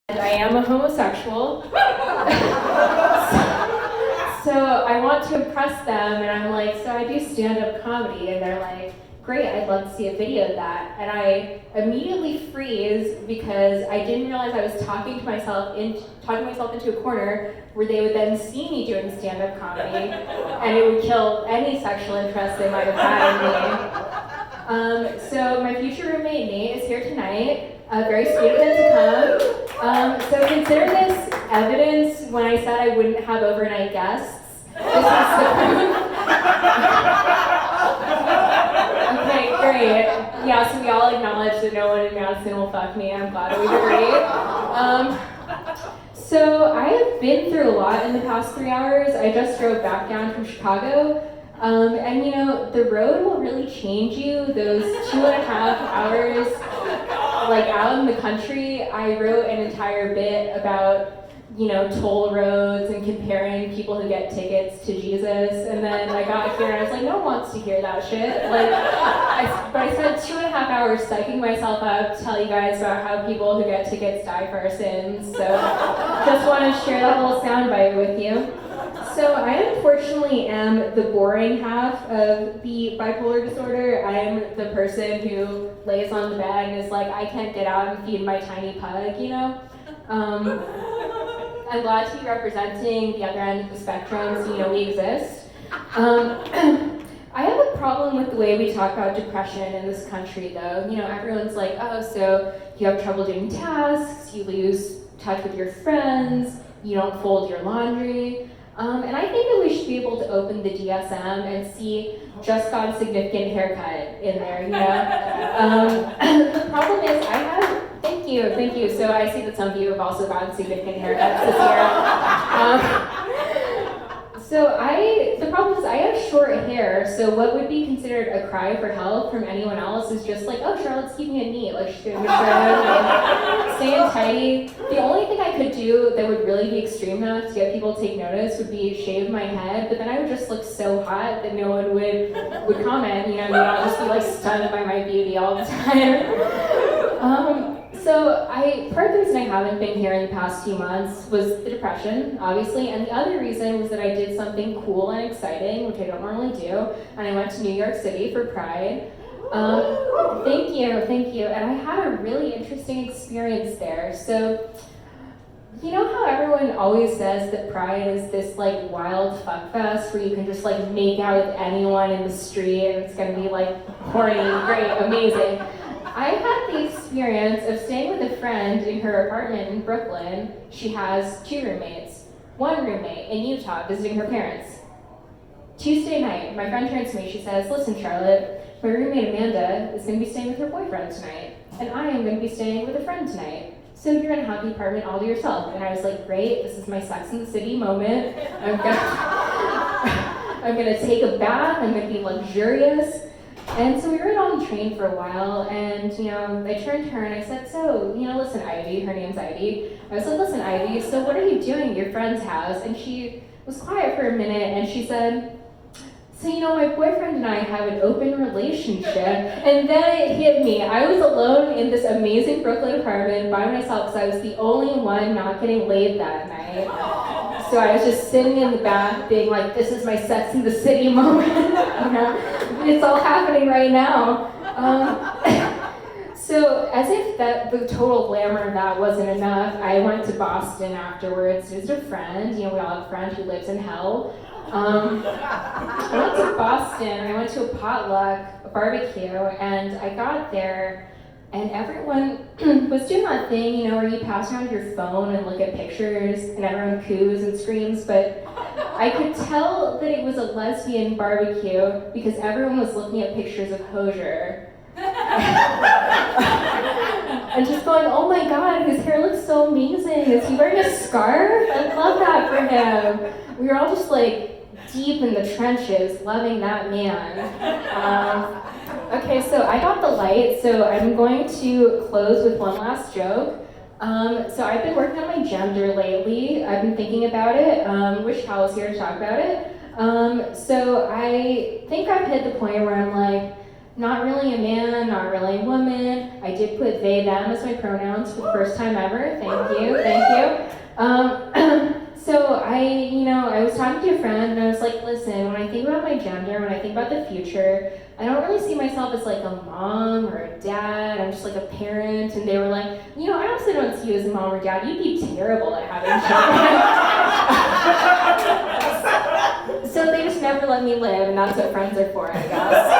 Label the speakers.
Speaker 1: I am a homosexual. So I want to impress them, and I'm like, so I do stand-up comedy, and they're like, great, I'd love to see a video of that. And I immediately freeze because I didn't realize I was talking myself into a corner where they would then see me doing stand-up comedy, and it would kill any sexual interest they might have had in me. So my future roommate Nate is here tonight. Very sweet of him to come. So consider this evidence when I said I wouldn't have overnight guests. This is Okay, great. Yeah, so we all acknowledge that no one in Madison will fuck me. I'm glad we've agreed. So I have been through a lot in the past 3 hours. I just drove back down from Chicago. And you know, the road will really change you. Those 2.5 hours like out in the country, I wrote an entire bit about, you know, toll roads and comparing people who get tickets to Jesus. And then I got here and I was like, no one wants to hear that shit. Like, but I spent 2.5 hours psyching myself up to tell you guys about how people who get tickets die for our sins. So just want to share that little soundbite with you. So I unfortunately am the boring half of the bipolar disorder. I am the person who lays on the bed and is like, I can't get out and feed my tiny pug, you know? I'm glad to be representing the other end of the spectrum, so you know we exist. I have a problem with the way we talk about depression in this country, though. You know, everyone's like, oh, so you have trouble doing tasks, you lose touch with your friends, you don't fold your laundry. And I think that we should be able to open the DSM and see just got a significant haircut in there, you know? The problem is thank you. So I see that some of you have also gotten significant haircuts this year. The problem is I have short hair, so what would be considered a cry for help from anyone else is just like, oh, Charlotte's keeping it neat, like she's doing her and staying tidy. The only thing I could do that would really be extreme enough to get people to take notice would be shave my head, but then I would just look so hot that no one would comment, you know, they'd all just be like stunned by my beauty all the time. So part of the reason I haven't been here in the past few months was the depression, obviously, and the other reason was that I did something cool and exciting, which I don't normally do, and I went to New York City for Pride. Thank you, and I had a really interesting experience there. So, you know how everyone always says that Pride is this like wild fuck fest where you can just like make out with anyone in the street and it's gonna be like horny, great, amazing. I had the experience of staying with a friend in her apartment in Brooklyn. She has 2 roommates. One roommate in Utah visiting her parents. Tuesday night, my friend turns to me, she says, listen Charlotte, my roommate Amanda is going to be staying with her boyfriend tonight, and I am going to be staying with a friend tonight. So you're going to have the apartment all to yourself. And I was like, great, this is my Sex and the City moment. I'm going to take a bath, I'm going to be luxurious. And so we were on the train for a while, and you know, I turned to her and I said, so, you know, listen, Ivy, her name's Ivy. I was like, listen, Ivy, so what are you doing at your friend's house? And she was quiet for a minute, and she said, so, you know, my boyfriend and I have an open relationship. And then it hit me. I was alone in this amazing Brooklyn apartment by myself because I was the only one not getting laid that night. So I was just sitting in the bath being like, this is my Sex and the City moment. You know, it's all happening right now. So as if the total glamour of that wasn't enough, I went to Boston afterwards to visit a friend. You know, we all have a friend who lives in hell. I went to Boston, I went to a potluck, a barbecue, and I got there and everyone was doing that thing, you know, where you pass around your phone and look at pictures and everyone coos and screams, but I could tell that it was a lesbian barbecue because everyone was looking at pictures of Hosier. And just going, oh my god, his hair looks so amazing. Is he wearing a scarf? I love that for him. We were all just like deep in the trenches, loving that man. Okay, so I got the light, so I'm going to close with one last joke. So I've been working on my gender lately. I've been thinking about it. Wish Hal was here to talk about it. So I think I've hit the point where I'm like, not really a man, not really a woman. I did put they, them as my pronouns for the first time ever, thank you. So I was talking to a friend and I was like, listen, when I think about my gender, when I think about the future, I don't really see myself as like a mom or a dad. I'm just like a parent. And they were like, I also don't see you as a mom or dad. You'd be terrible at having children. So they just never let me live, and that's what friends are for, I guess.